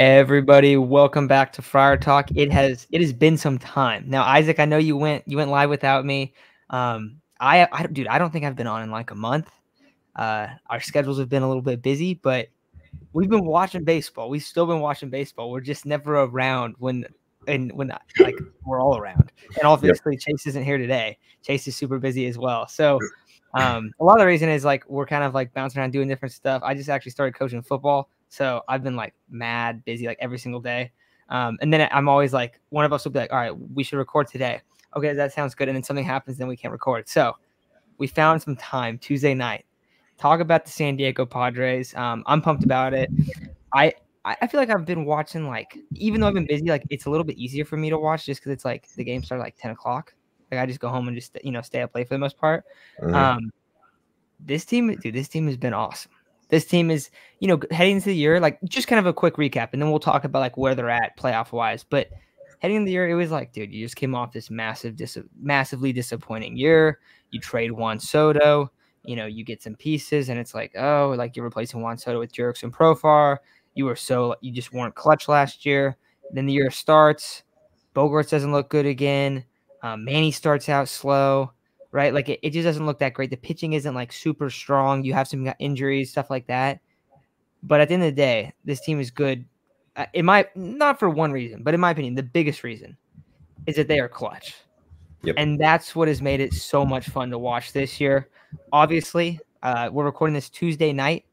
Everybody, welcome back to Friar Talk. It has been some time. Now, Isaac, I know you went live without me. Dude, I don't think I've been on in like a month. Our schedules have been a little bit busy, but we've been watching baseball. We've still been watching baseball. We're just never around when like we're all around. And Yep. obviously Chase isn't here today. Chase is super busy as well. So a lot of the reason is like we're kind of like bouncing around doing different stuff. I just actually started coaching football, so I've been like mad busy like every single day. And then I'm always like, one of us will be like, all right, we should record today. Okay, that sounds good. And then something happens, then we can't record. So we found some time Tuesday night, talk about the San Diego Padres. I'm pumped about it. I I feel like I've been watching, like, even though I've been busy, like it's a little bit easier for me to watch just because it's like the game started like 10 o'clock. Like I just go home and just stay up late for the most part. Mhm. Um, this team, dude, this team has been awesome. This team is, heading into the year, like just kind of a quick recap, and then we'll talk about like where they're at playoff wise. But heading into the year, it was like, dude, you just came off this massively disappointing year. You trade Juan Soto, you get some pieces, and it's like, oh, like you're replacing Juan Soto with Jurickson Profar. You just weren't clutch last year. Then the year starts, Bogarts doesn't look good again. Manny starts out slow, right? Like it just doesn't look that great. The pitching isn't like super strong. You have some injuries, stuff like that. But at the end of the day, this team is good. Not for one reason, but in my opinion, the biggest reason is that they are clutch. Yep. And that's what has made it so much fun to watch this year. Obviously, we're recording this Tuesday night.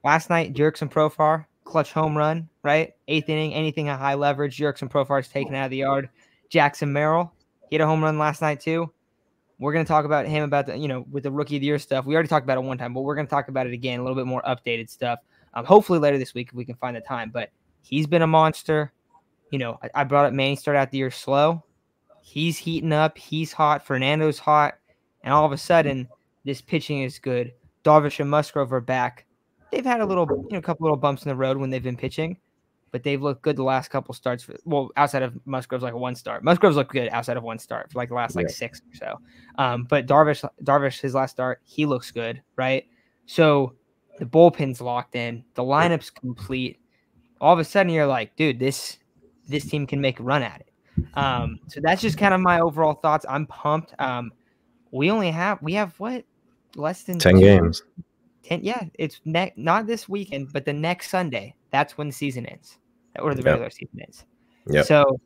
Last night, Jurickson Profar, clutch home run, right? Eighth inning, anything at high leverage. Jurickson Profar is taken out of the yard. Jackson Merrill, he had a home run last night too. We're going to talk about him with the Rookie of the Year stuff. We already talked about it one time, but we're going to talk about it again, a little bit more updated stuff. Hopefully later this week if we can find the time. But he's been a monster. I brought up Manny started out the year slow. He's heating up. He's hot. Fernando's hot. And all of a sudden, this pitching is good. Darvish and Musgrove are back. They've had a couple little bumps in the road when they've been pitching, but they've looked good the last couple starts. Outside of Musgrove's like one start. Musgrove's looked good outside of one start for like the last like six or so. But Darvish, his last start, he looks good, right? So the bullpen's locked in. The lineup's complete. All of a sudden, you're like, dude, this team can make a run at it. So that's just kind of my overall thoughts. I'm pumped. We have what? Less than 10 games. 10. Yeah, it's not this weekend, but the next Sunday. That's when the season ends, or the regular season ends. Yep. So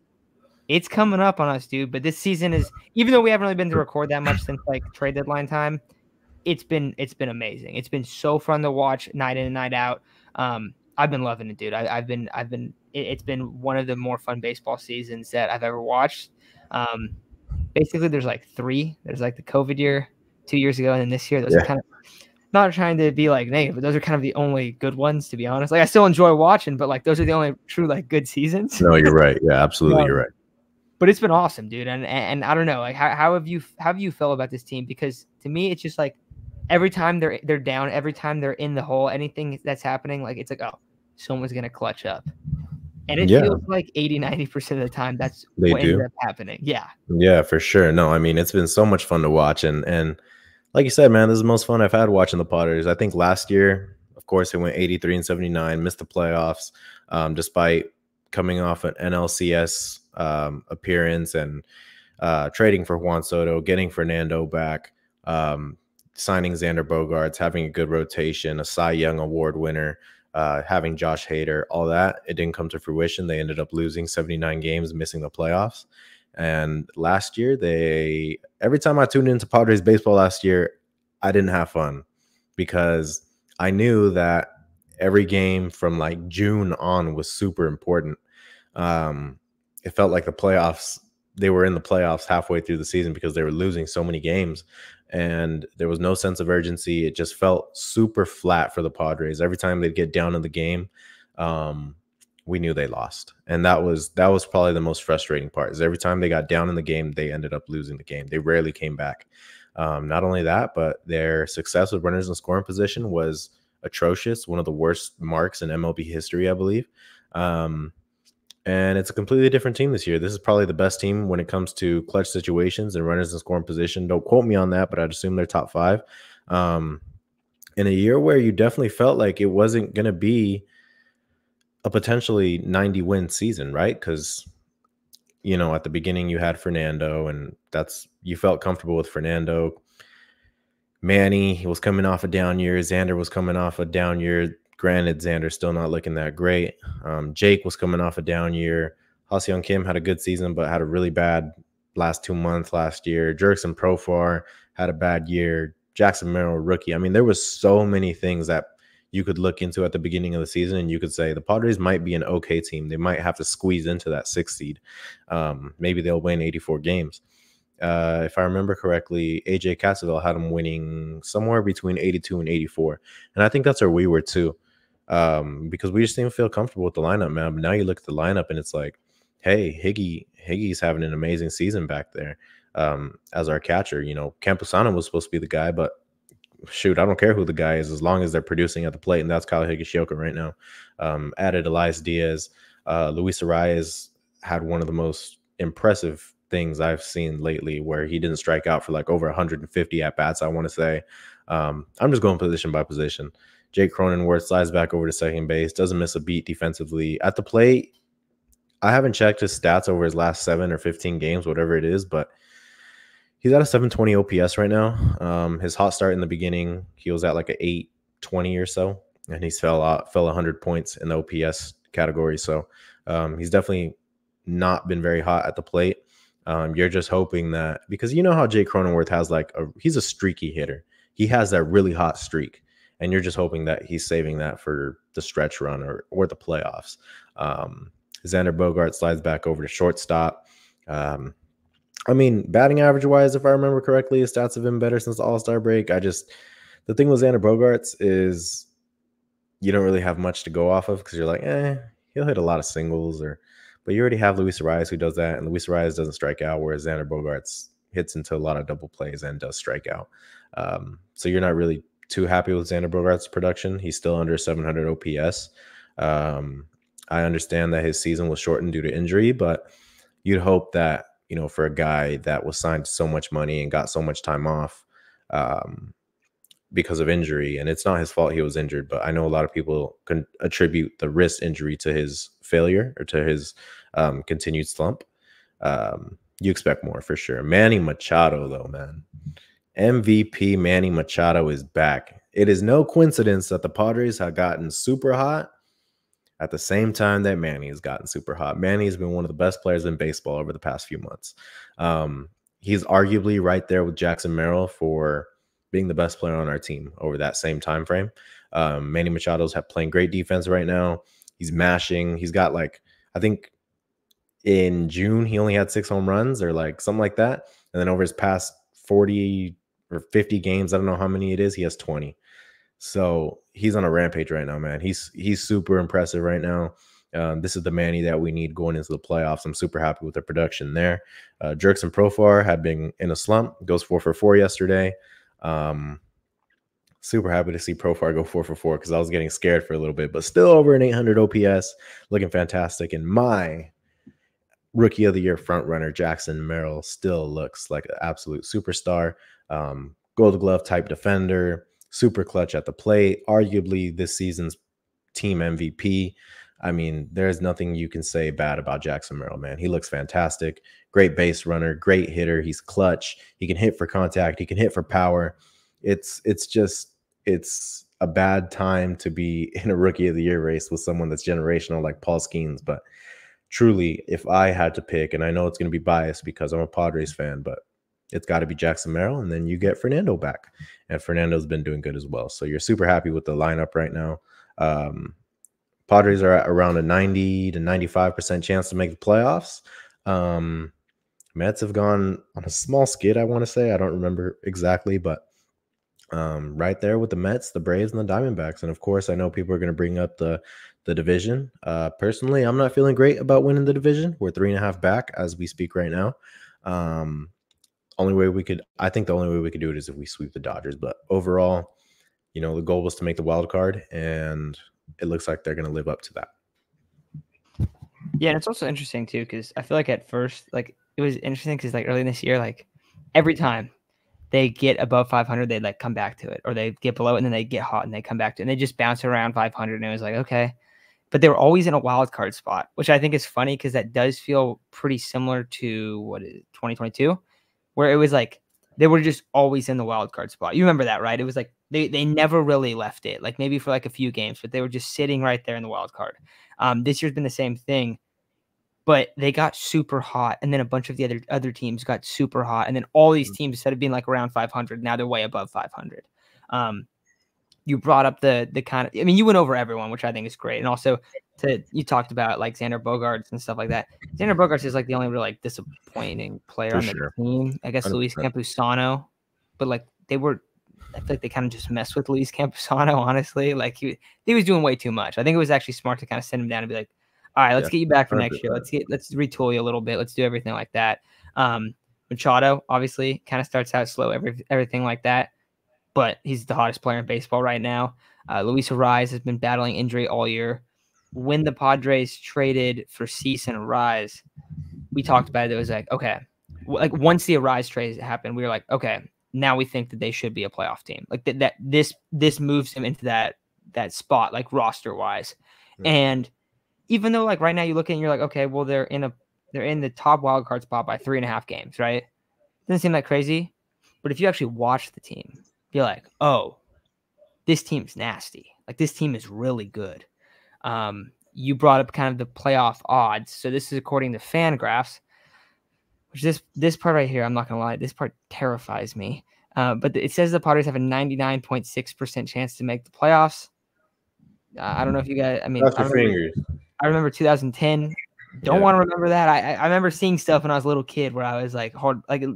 it's coming up on us, dude. But this season is, even though we haven't really been to record that much since like trade deadline time, it's been amazing. It's been so fun to watch night in and night out. I've been loving it, dude. It's been one of the more fun baseball seasons that I've ever watched. Basically, there's like three. There's like the COVID year 2 years ago, and then this year. Those are kind of, not trying to be like negative, but those are kind of the only good ones, to be honest. Like I still enjoy watching, but like those are the only true like good seasons. No, you're right. Yeah, absolutely, you're right. But it's been awesome, dude. And I don't know, like how have you felt about this team? Because to me, it's just like every time they're down, every time they're in the hole, anything that's happening, like it's like, oh, someone's gonna clutch up. And it feels like 80-90% of the time that's what ends up happening. Yeah. Yeah, for sure. No, I mean, it's been so much fun to watch. And like you said, man, this is the most fun I've had watching the Padres. I think last year, of course, it went 83-79, missed the playoffs, despite coming off an NLCS appearance and trading for Juan Soto, getting Fernando back, signing Xander Bogaerts, having a good rotation, a Cy Young Award winner, having Josh Hader, all that. It didn't come to fruition. They ended up losing 79 games, missing the playoffs. And last year, every time I tuned into Padres baseball last year, I didn't have fun because I knew that every game from like June on was super important. It felt like the playoffs, they were in the playoffs halfway through the season because they were losing so many games. And there was no sense of urgency. It just felt super flat for the Padres. Every time they'd get down in the game, we knew they lost. And that was probably the most frustrating part, is every time they got down in the game, they ended up losing the game. They rarely came back. Not only that, but their success with runners in scoring position was atrocious, one of the worst marks in MLB history, I believe. And it's a completely different team this year. This is probably the best team when it comes to clutch situations and runners in scoring position. Don't quote me on that, but I'd assume they're top 5. In a year where you definitely felt like it wasn't going to be a potentially 90-win season, right? Because at the beginning you had Fernando, and you felt comfortable with Fernando. Manny, he was coming off a down year. Xander was coming off a down year. Granted, Xander's still not looking that great. Jake was coming off a down year. Ha-seong Kim had a good season, but had a really bad last 2 months last year. Jerkson Profar had a bad year. Jackson Merrill, rookie. I mean, there was so many things that you could look into at the beginning of the season, and you could say the Padres might be an okay team. They might have to squeeze into that 6th seed. Maybe they'll win 84 games. If I remember correctly, AJ Cassavell had them winning somewhere between 82 and 84. And I think that's where we were too, because we just didn't feel comfortable with the lineup, man. But now you look at the lineup and it's like, hey, Higgy's having an amazing season back there as our catcher. Campusano was supposed to be the guy, but shoot, I don't care who the guy is as long as they're producing at the plate, and that's Kyle Higashioka right now. Added Elias Diaz. Luis Arias had one of the most impressive things I've seen lately, where he didn't strike out for like over 150 at bats, I want to say. I'm just going position by position. Jake Cronenworth slides back over to second base, doesn't miss a beat defensively. At the plate, I haven't checked his stats over his last 7 or 15 games, whatever it is, but he's at a 720 OPS right now. His hot start in the beginning, he was at like a 820 or so, and he's fell 100 points in the OPS category. So he's definitely not been very hot at the plate. You're just hoping that, because you know how Jake Cronenworth has he's a streaky hitter. He has that really hot streak, and you're just hoping that he's saving that for the stretch run or the playoffs. Xander Bogaerts slides back over to shortstop. I mean, batting average wise, if I remember correctly, his stats have been better since the All-Star break. The thing with Xander Bogaerts is you don't really have much to go off of, because you're like, he'll hit a lot of singles, but you already have Luis Arias who does that, and Luis Arias doesn't strike out, whereas Xander Bogaerts hits into a lot of double plays and does strike out. So you're not really too happy with Xander Bogaerts' production. He's still under 700 OPS. I understand that his season was shortened due to injury, but you'd hope that, for a guy that was signed to so much money and got so much time off because of injury, and it's not his fault he was injured, but I know a lot of people can attribute the wrist injury to his failure or to his continued slump. You expect more for sure. Manny Machado, though, man. MVP Manny Machado is back. It is no coincidence that the Padres have gotten super hot at the same time that Manny has gotten super hot. Manny has been one of the best players in baseball over the past few months. He's arguably right there with Jackson Merrill for being the best player on our team over that same time frame. Manny Machado's playing great defense right now. He's mashing. He's got I think in June, he only had 6 home runs or something like that. And then over his past 40 or 50 games, I don't know how many it is, he has 20. So he's on a rampage right now, man. He's super impressive right now. This is the Manny that we need going into the playoffs. I'm super happy with the production there. Jerkson Profar had been in a slump, goes 4 for 4 yesterday. Super happy to see Profar go 4 for 4, because I was getting scared for a little bit, but still over an 800 OPS, looking fantastic. And my rookie of the year front runner, Jackson Merrill, still looks like an absolute superstar. Gold glove type defender, super clutch at the plate, arguably this season's team MVP. I mean, there's nothing you can say bad about Jackson Merrill, man. He looks fantastic. Great base runner, great hitter. He's clutch. He can hit for contact. He can hit for power. It's a bad time to be in a rookie of the year race with someone that's generational like Paul Skeens. But truly, if I had to pick, and I know it's going to be biased because I'm a Padres fan, but it's got to be Jackson Merrill, and then you get Fernando back. And Fernando's been doing good as well. So you're super happy with the lineup right now. Padres are at around a 90 to 95% chance to make the playoffs. Mets have gone on a small skid, I want to say. I don't remember exactly, but right there with the Mets, the Braves, and the Diamondbacks. And of course, I know people are going to bring up the division. Personally, I'm not feeling great about winning the division. We're 3.5 back as we speak right now. I think the only way we could do it is if we sweep the Dodgers. But overall, the goal was to make the wild card, and it looks like they're going to live up to that. Yeah, and it's also interesting too, because I feel like at first, it was interesting because early in this year, every time they get above 500, they come back to it, or they get below it and then they get hot and they come back to it, and they just bounce around 500. And it was okay. but they were always in a wild card spot, which I think is funny because that does feel pretty similar to 2022, where it was like they were just always in the wild card spot. You remember that, right? It was like they never really left it, like maybe for like a few games, but they were just sitting right there in the wild card. This year's been the same thing, but they got super hot, and then a bunch of the other teams got super hot, and then all these teams, instead of being like around 500, now they're way above 500. You brought up the kind of, I mean, you went over everyone, which I think is great, and also you talked about like Xander Bogaerts and stuff like that. Xander Bogaerts is like the only real like disappointing player on the team. I guess 100%. Luis Campusano, but like I feel like they kind of just messed with Luis Campusano, honestly. Like he was doing way too much. I think it was actually smart to kind of send him down and be like, all right, let's get you back for 100%. Next year. Let's retool you a little bit. Let's do everything like that. Machado obviously kind of starts out slow, everything like that, but he's the hottest player in baseball right now. Luis Arraez has been battling injury all year. When the Padres traded for Cease and Arraez, we talked about it. It was like, okay, like once the Arraez trade happened, we were like, okay, now we think that they should be a playoff team. Like that this moves him into that spot, like roster wise. Yeah. And even though like right now you look at it and you're like, okay, well they're in the top wild card spot by 3.5 games, right? Doesn't seem that crazy, but if you actually watch the team, you're like, oh, this team's nasty. Like this team is really good. You brought up kind of the playoff odds. So this is according to Fangraphs, which this part right here, I'm not gonna lie, this part terrifies me. But it says the Padres have a 99.6% chance to make the playoffs. I don't know if you guys. I mean, I remember 2010. Don't want to remember that. I remember seeing stuff when I was a little kid where I was like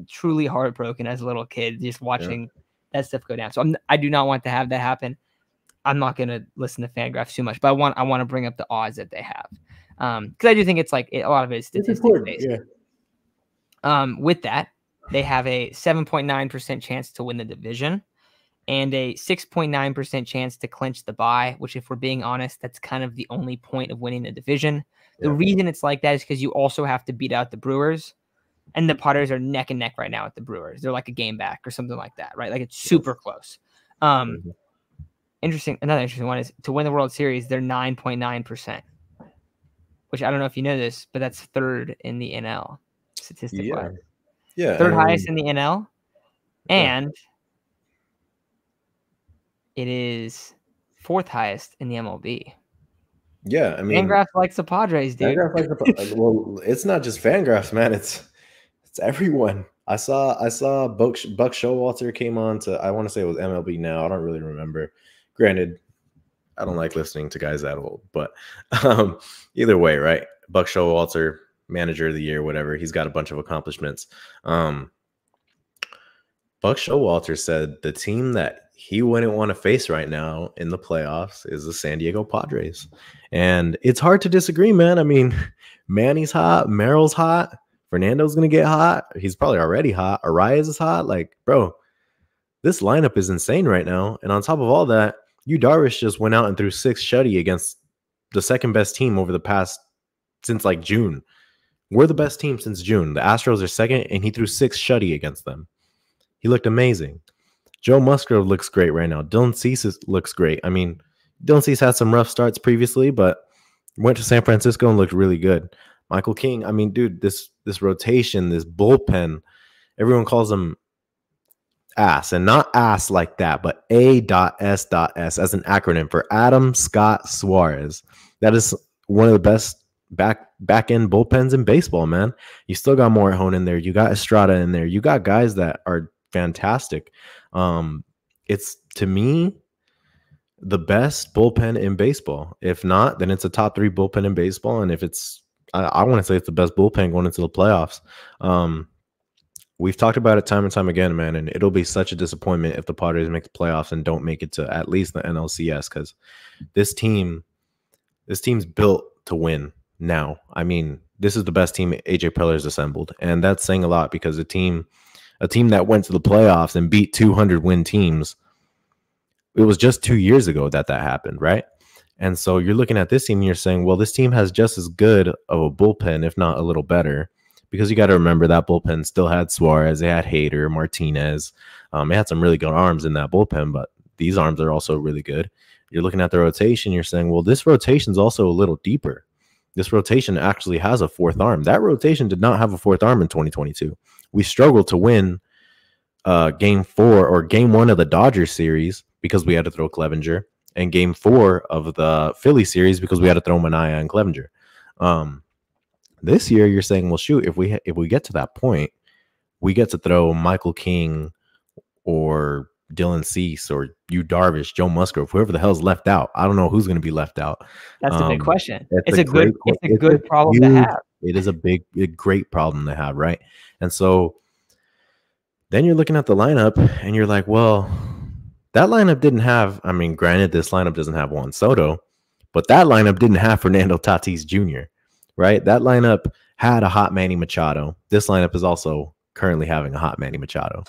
truly heartbroken as a little kid, just watching that stuff go down. So I do not want to have that happen. I'm not going to listen to Fangraphs too much, but I want to bring up the odds that they have. Because I do think it's like a lot of it is statistics based. Yeah. With that, they have a 7.9% chance to win the division and a 6.9% chance to clinch the bye, which, if we're being honest, that's kind of the only point of winning the division. The reason it's like that is because you also have to beat out the Brewers, and the Padres are neck and neck right now with the Brewers. They're like a game back or something like that, right? Like it's super close. Another interesting one is to win the World Series, they're 9.9%, which I don't know if you know this, but that's third in the NL statistic-wise. Yeah. Third highest in the NL, and it is fourth highest in the MLB. Yeah, I mean, Fangraphs likes the Padres, dude. Well, it's not just Fangraphs, man. It's everyone. I saw Buck Showalter came on to, I want to say it was MLB Now. I don't really remember. Granted, I don't like listening to guys that old, but either way, right? Buck Showalter, manager of the year, whatever. He's got a bunch of accomplishments. Buck Showalter said the team that he wouldn't want to face right now in the playoffs is the San Diego Padres. And it's hard to disagree, man. I mean, Manny's hot, Merrill's hot, Fernando's going to get hot. He's probably already hot. Arraez is hot. Like, bro, this lineup is insane right now. And on top of all that, Yu Darvish just went out and threw 6 shutty against the second best team over the past, since like June. We're the best team since June. The Astros are second, and he threw 6 shutty against them. He looked amazing. Joe Musgrove looks great right now. Dylan Cease looks great. I mean, Dylan Cease had some rough starts previously, but went to San Francisco and looked really good. Michael King, I mean, dude, this rotation, this bullpen, everyone calls him ass, and not ass like that, but A.S.S. as an acronym for Adam Scott Suarez. That is one of the best back end bullpens in baseball, man. You still got Morihone in there. You got Estrada in there. You got guys that are fantastic. It's, to me, the best bullpen in baseball. If not, then it's a top 3 bullpen in baseball. And if it's, I want to say it's the best bullpen going into the playoffs. We've talked about it time and time again, man, and it'll be such a disappointment if the Padres make the playoffs and don't make it to at least the NLCS, because this team's built to win now. I mean, this is the best team AJ Preller's assembled, and that's saying a lot, because a team that went to the playoffs and beat 200-win teams, it was just 2 years ago that happened, right? And so you're looking at this team and you're saying, well, this team has just as good of a bullpen, if not a little better, because you got to remember that bullpen still had Suarez, they had Hader, Martinez. They had some really good arms in that bullpen, but these arms are also really good. You're looking at the rotation. You're saying, well, this rotation is also a little deeper. This rotation actually has a fourth arm. That rotation did not have a fourth arm in 2022. We struggled to win game 4 or game 1 of the Dodgers series because we had to throw Clevenger, and game 4 of the Philly series because we had to throw Manaea and Clevenger. This year, you're saying, well, shoot, if we get to that point, we get to throw Michael King or Dylan Cease or Yu Darvish, Joe Musgrove, whoever the hell's left out. I don't know who's going to be left out. That's the big question. It's a good problem to have. It is a great problem to have, right? And so then you're looking at the lineup and you're like, well, that lineup didn't have, I mean, granted, this lineup doesn't have Juan Soto, but that lineup didn't have Fernando Tatis Jr., right? That lineup had a hot Manny Machado. This lineup is also currently having a hot Manny Machado.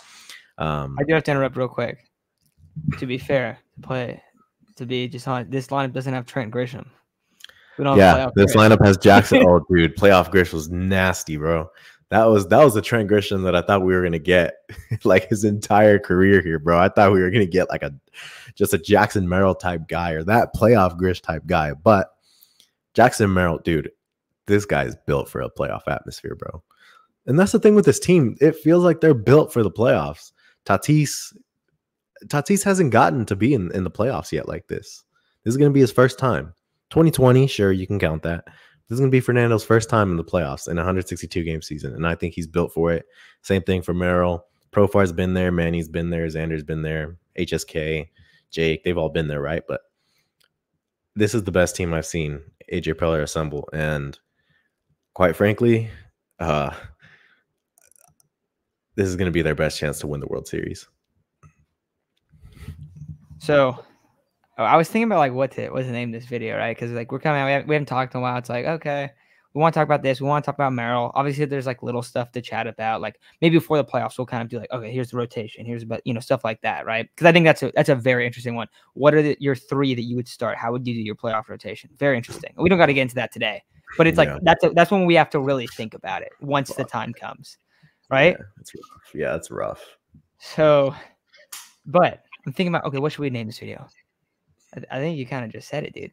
I do have to interrupt real quick. To be fair, to be just honest, this lineup doesn't have Trent Grisham. We don't have this lineup has Jackson. Oh, dude, playoff Grish was nasty, bro. That was the Trent Grisham that I thought we were gonna get like his entire career here, bro. I thought we were gonna get like just a Jackson Merrill type guy or that playoff Grish type guy. But Jackson Merrill, dude, this guy's built for a playoff atmosphere, bro. And that's the thing with this team. It feels like they're built for the playoffs. Tatis hasn't gotten to be in the playoffs yet like this. This is going to be his first time. 2020, sure, you can count that. This is going to be Fernando's first time in the playoffs in a 162-game season, and I think he's built for it. Same thing for Merrill. Profar's been there. Manny's been there. Xander's been there. HSK, Jake, they've all been there, right? But this is the best team I've seen AJ Preller assemble, and quite frankly, this is going to be their best chance to win the World Series. So I was thinking about like what to name this video, right? Because like we're coming out, we haven't talked in a while. It's like, okay, we want to talk about this. We want to talk about Merrill. Obviously, there's like little stuff to chat about. Like maybe before the playoffs, we'll kind of do like, okay, here's the rotation. Here's about, stuff like that, right? Because I think that's a very interesting one. What are your 3 that you would start? How would you do your playoff rotation? Very interesting. We don't got to get into that today, but it's like that's when we have to really think about it once the time comes, right? Yeah, it's rough. So, but I'm thinking about, okay, what should we name this video? I think you kind of just said it, dude.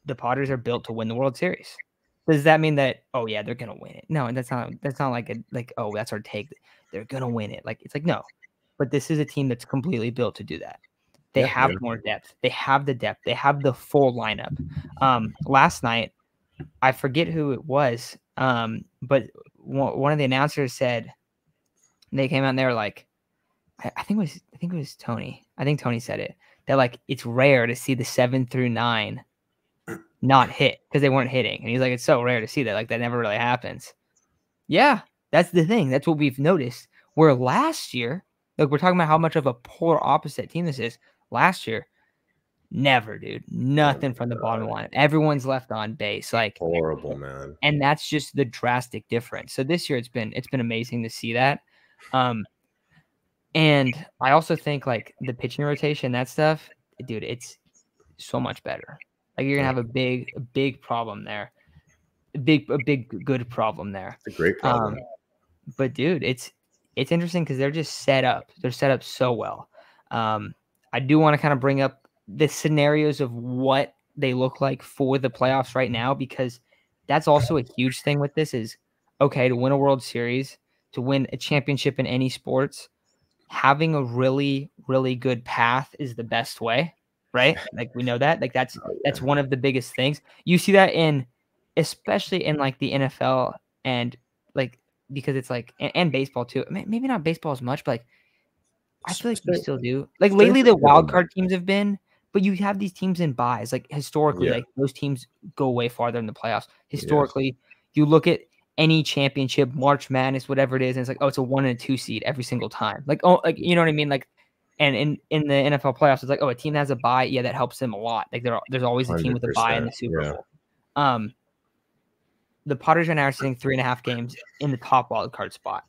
The Padres are built to win the World Series. Does that mean that, oh yeah, they're gonna win it? No, and that's not like oh, that's our take. They're gonna win it. Like it's like no, but this is a team that's completely built to do that. They have more depth. They have the depth. They have the full lineup. Last night, I forget who it was, but one of the announcers said they came out and they were like, I think it was Tony. I think Tony said it. That like it's rare to see the 7 through 9 not hit because they weren't hitting. And he's like, it's so rare to see that. Like that never really happens. Yeah, that's the thing. That's what we've noticed. Where last year, like we're talking about how much of a polar opposite team this is. Last year, never, dude. Nothing from the bottom line. Everyone's left on base. Like horrible, man. And that's just the drastic difference. So this year it's been amazing to see that. And I also think like the pitching rotation, that stuff, dude, it's so much better. Like you're gonna have a big problem there, a big good problem there. It's a great problem. But dude, it's interesting because they're just set up. They're set up so well. I do want to kind of bring up the scenarios of what they look like for the playoffs right now, because that's also a huge thing with this is, okay, to win a World Series, to win a championship in any sports, having a really, really good path is the best way, right? Like we know that. Like that's one of the biggest things. You see that especially in like the NFL and like because it's like and baseball too. Maybe not baseball as much, but like I feel like you still do. Like lately the wild card teams have been, but you have these teams in buys. Like historically, like those teams go way farther in the playoffs. Historically, you look at any championship, March Madness, whatever it is, and it's like, oh, it's a 1 and a 2 seed every single time. Like, oh, like you know what I mean? Like, and in the NFL playoffs, it's like, oh, a team that has a bye, yeah, that helps them a lot. Like there's always a team with a bye in the Super Bowl. The Padres right now are sitting 3.5 games in the top wild card spot.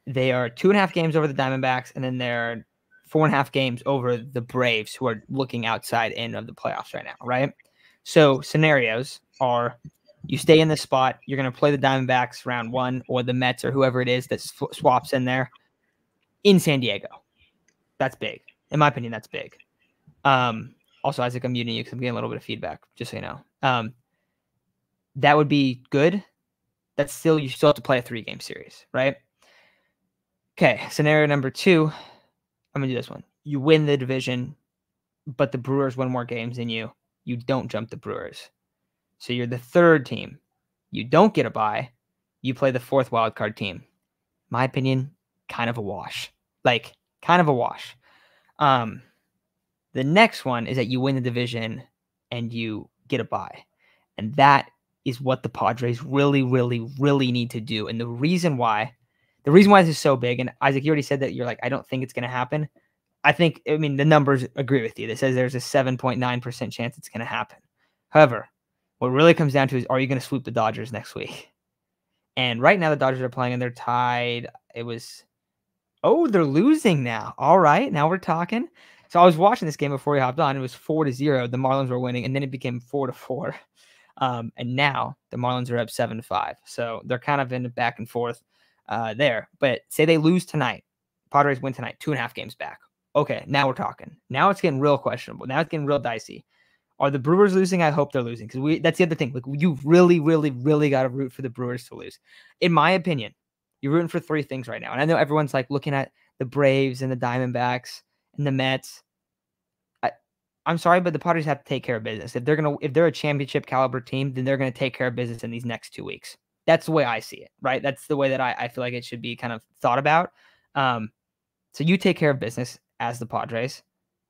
They are 2.5 games over the Diamondbacks, and then they're 4.5 games over the Braves, who are looking outside in of the playoffs right now, right? So scenarios are you stay in this spot, you're going to play the Diamondbacks round 1 or the Mets or whoever it is that swaps in there in San Diego. That's big. In my opinion, that's big. Also, Isaac, I'm muting you because I'm getting a little bit of feedback, just so you know. That would be good. That's still, you still have to play a 3-game series, right? Okay, scenario number 2. I'm going to do this one. You win the division, but the Brewers win more games than you. You don't jump the Brewers. So you're the 3rd team. You don't get a bye. You play the 4th wildcard team. My opinion, kind of a wash. Like, kind of a wash. The next one is that you win the division and you get a bye. And that is what the Padres really, really, really need to do. And the reason why this is so big, and Isaac, you already said that you're like, I don't think it's going to happen. I mean, the numbers agree with you. It says there's a 7.9% chance it's going to happen. However, what really comes down to is, are you going to sweep the Dodgers next week? And right now the Dodgers are playing and they're tied. They're losing now. All right, now we're talking. So I was watching this game before we hopped on. It was 4-0. The Marlins were winning, and then it became 4-4. And now the Marlins are up 7-5. So they're kind of in the back and forth there. But say they lose tonight, Padres win tonight, 2.5 games back. Okay, now we're talking. Now it's getting real questionable. Now it's getting real dicey. Are the Brewers losing? I hope they're losing, because that's the other thing. Like, you really, really, really got to root for the Brewers to lose. In my opinion, you're rooting for 3 things right now. And I know everyone's like looking at the Braves and the Diamondbacks and the Mets. I'm sorry, but the Padres have to take care of business. If they're a championship caliber team, then they're going to take care of business in these next 2 weeks. That's the way I see it, right? That's the way that I feel like it should be kind of thought about. So you take care of business as the Padres,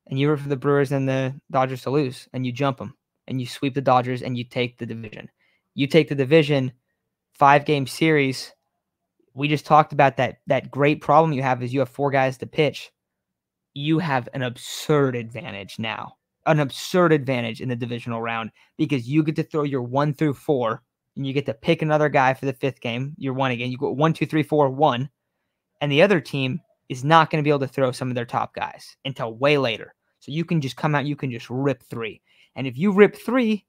and you root for the Brewers and the Dodgers to lose, and you jump them, and you sweep the Dodgers, and you take the division. You take the division, 5-game series. We just talked about that great problem you have is you have 4 guys to pitch. You have an absurd advantage now. An absurd advantage in the divisional round, because you get to throw your 1 through 4, and you get to pick another guy for the 5th game. You're 1 again. You go 1, 2, 3, 4, 1. And the other team is not going to be able to throw some of their top guys until way later. So you can just come out, you can just rip 3. And if you rip 3,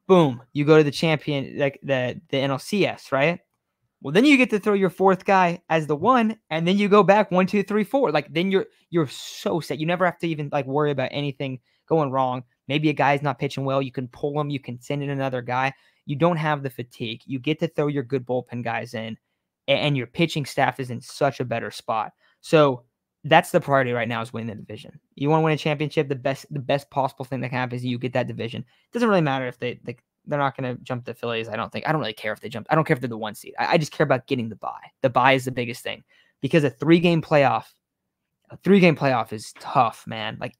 boom, you go to the champion, like the NLCS, right? Well, then you get to throw your 4th guy as the 1, and then you go back 1, 2, 3, 4. Like, then you're so set. You never have to even like worry about anything going wrong. Maybe a guy's not pitching well. You can pull him. You can send in another guy. You don't have the fatigue. You get to throw your good bullpen guys in, and your pitching staff is in such a better spot. So that's the priority right now, is winning the division. You want to win a championship, the best possible thing that can happen is you get that division. It doesn't really matter if they're not going to jump the Phillies. I don't really care if they jump. I don't care if they're the 1 seed. I just care about getting the bye. The bye is the biggest thing, because a 3-game playoff is tough, man. Like,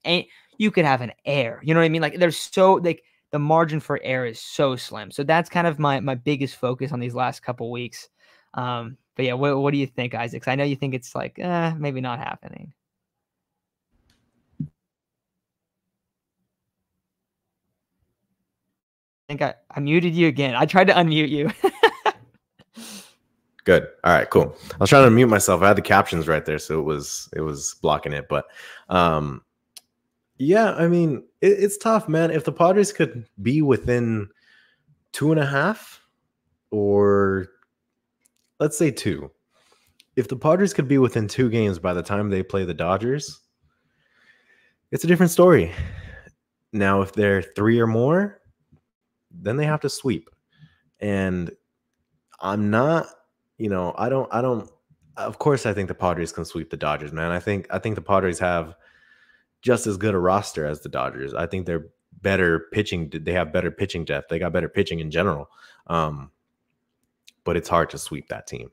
you could have an error. You know what I mean? Like, the margin for error is so slim. So that's kind of my biggest focus on these last couple weeks. But yeah, what do you think, Isaac? 'Cause I know you think it's like, maybe not happening. I think I muted you again. I tried to unmute you. Good. All right, cool. I was trying to mute myself. I had the captions right there, so it was blocking it. But yeah, I mean, it's tough, man. If the Padres could be within 2.5, or let's say 2. If the Padres could be within 2 games by the time they play the Dodgers, it's a different story. Now, if they're 3 or more, then they have to sweep. And I'm not, I don't, of course, I think the Padres can sweep the Dodgers, man. I think the Padres have just as good a roster as the Dodgers. I think they're better pitching. They have better pitching depth. They got better pitching in general. But it's hard to sweep that team.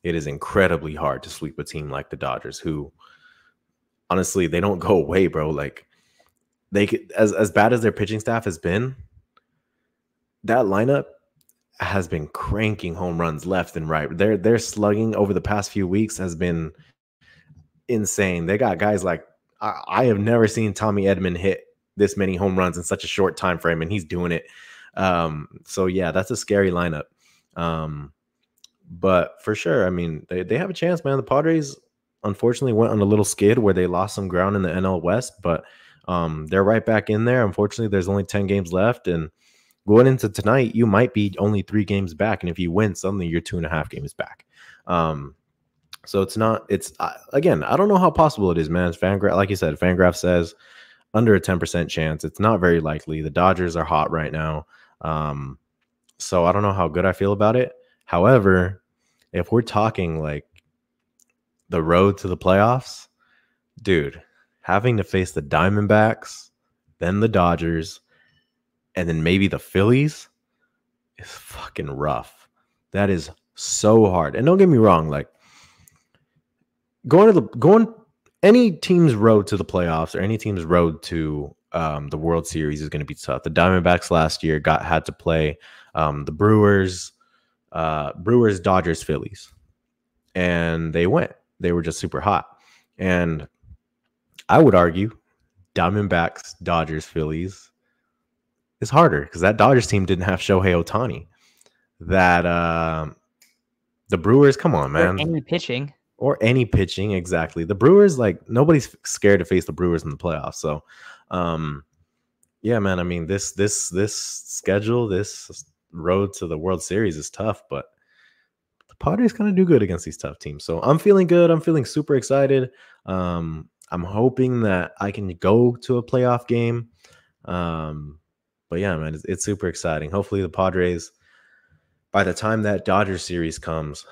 It is incredibly hard to sweep a team like the Dodgers, who honestly, they don't go away, bro. Like, they could, as bad as their pitching staff has been, that lineup has been cranking home runs left and right. Their slugging over the past few weeks has been insane. They got guys like, I have never seen Tommy Edman hit this many home runs in such a short time frame, and he's doing it. So yeah, that's a scary lineup. But for sure, I mean, they have a chance, man. The Padres unfortunately went on a little skid where they lost some ground in the NL West, but they're right back in there. Unfortunately, there's only 10 games left, and going into tonight, you might be only 3 games back, and if you win, suddenly you're 2.5 games back. So again, I don't know how possible it is, man. Fangraph, like you said, Fangraph says under a 10% chance. It's not very likely. The Dodgers are hot right now. So I don't know how good I feel about it. However, if we're talking like the road to the playoffs, dude, having to face the Diamondbacks, then the Dodgers, and then maybe the Phillies is fucking rough. That is so hard. And don't get me wrong, like going any team's road to the playoffs or any team's road to the World Series is going to be tough. The Diamondbacks last year had to play the Brewers, Dodgers, Phillies, and they went. They were just super hot. And I would argue Diamondbacks, Dodgers, Phillies is harder because that Dodgers team didn't have Shohei Ohtani. That the Brewers, come on, man. Or any pitching, exactly. The Brewers, like, nobody's scared to face the Brewers in the playoffs. So, yeah, man. I mean, this schedule, this road to the World Series is tough, but the Padres kind of do good against these tough teams. So I'm feeling good. I'm feeling super excited. I'm hoping that I can go to a playoff game. But yeah, man, it's super exciting. Hopefully the Padres, by the time that Dodgers series comes,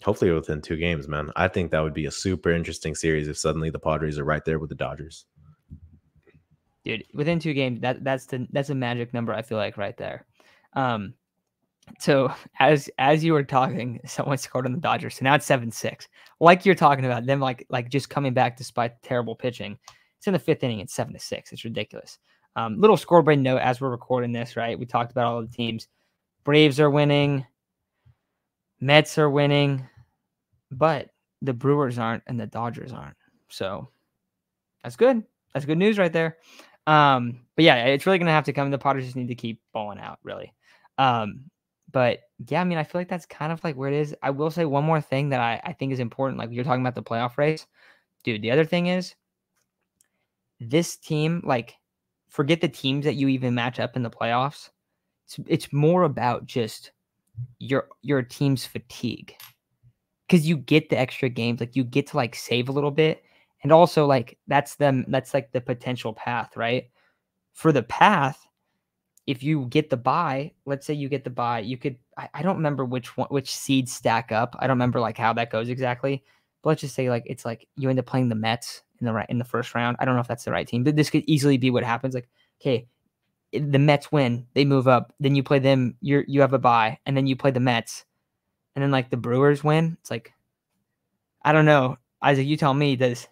hopefully within 2 games, man. I think that would be a super interesting series if suddenly the Padres are right there with the Dodgers. Dude, within 2 games, that's a magic number, I feel like, right there. So as you were talking, someone scored on the Dodgers. So now it's 7-6. Like you're talking about them, like just coming back despite terrible pitching. It's in the 5th inning. It's 7-6. It's ridiculous. Little scoreboard note as we're recording this, right? We talked about all the teams. Braves are winning. Mets are winning, but the Brewers aren't and the Dodgers aren't. So that's good. That's good news right there. But yeah, it's really going to have to come. The Padres just need to keep balling out, really. But yeah, I mean, I feel like that's kind of like where it is. I will say one more thing that I think is important. Like you're talking about the playoff race, dude. The other thing is this team, like, forget the teams that you even match up in the playoffs. It's more about just your team's fatigue, because you get the extra games, like you get to like save a little bit, and also like that's like the potential path, right? For the path, if you get the bye, let's say you get the bye, you could, I don't remember which seeds stack up. I don't remember like how that goes exactly, but let's just say like it's like you end up playing the Mets in the first round. I don't know if that's the right team, but this could easily be what happens. Like, okay, the Mets win, they move up, then you play them, you have a bye, and then you play the Mets, and then like the Brewers win. It's like, I don't know, Isaac, you tell me, does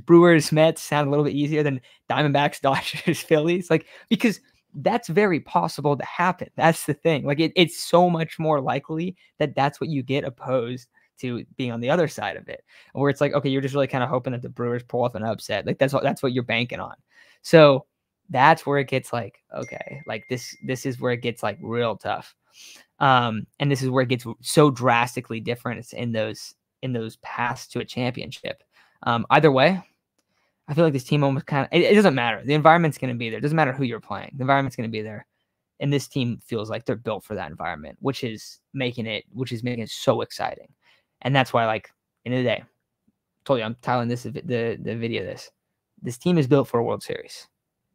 Brewers Mets sound a little bit easier than Diamondbacks Dodgers Phillies? Like, because that's very possible to happen. That's the thing. Like it's so much more likely that that's what you get opposed to being on the other side of it, where it's like, okay, you're just really kind of hoping that the Brewers pull off an upset. Like that's what you're banking on. So that's where it gets like, okay, like this is where it gets like real tough. And this is where it gets so drastically different. It's in those paths to a championship. Either way, I feel like this team almost kind of, it doesn't matter. The environment's going to be there. It doesn't matter who you're playing. The environment's going to be there. And this team feels like they're built for that environment, which is making it so exciting. And that's why, like, end of the day, I told you I'm titling the video this team is built for a World Series.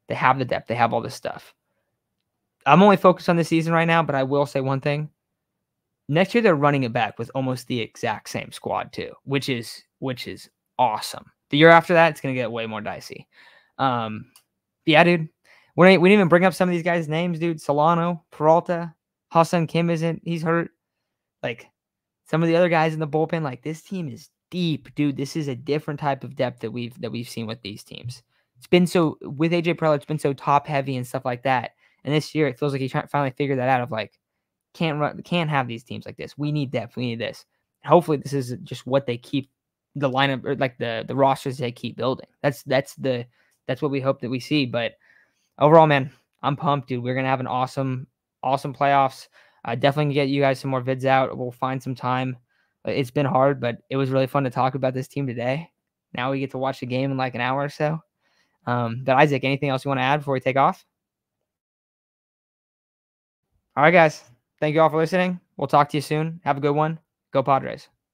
They have the depth. They have all this stuff. I'm only focused on this season right now, but I will say one thing. Next year, they're running it back with almost the exact same squad too, which is awesome. The year after that, it's going to get way more dicey. Yeah, dude. We didn't even bring up some of these guys' names, dude. Solano, Peralta, Ha-seong Kim he's hurt. Like, some of the other guys in the bullpen, like, this team is deep, dude. This is a different type of depth that we've seen with these teams. It's been so, with AJ Preller, it's been so top heavy and stuff like that. And this year, it feels like he finally figured that out of like, can't have these teams like this. We need depth. We need this. Hopefully, this is just what they keep the lineup, or like the rosters they keep building. That's what we hope that we see. But overall, man, I'm pumped, dude. We're gonna have an awesome playoffs. Definitely gonna get you guys some more vids out. We'll find some time. It's been hard, but it was really fun to talk about this team today. Now we get to watch the game in like an hour or so. But Isaac, anything else you want to add before we take off? All right, guys. Thank you all for listening. We'll talk to you soon. Have a good one. Go Padres.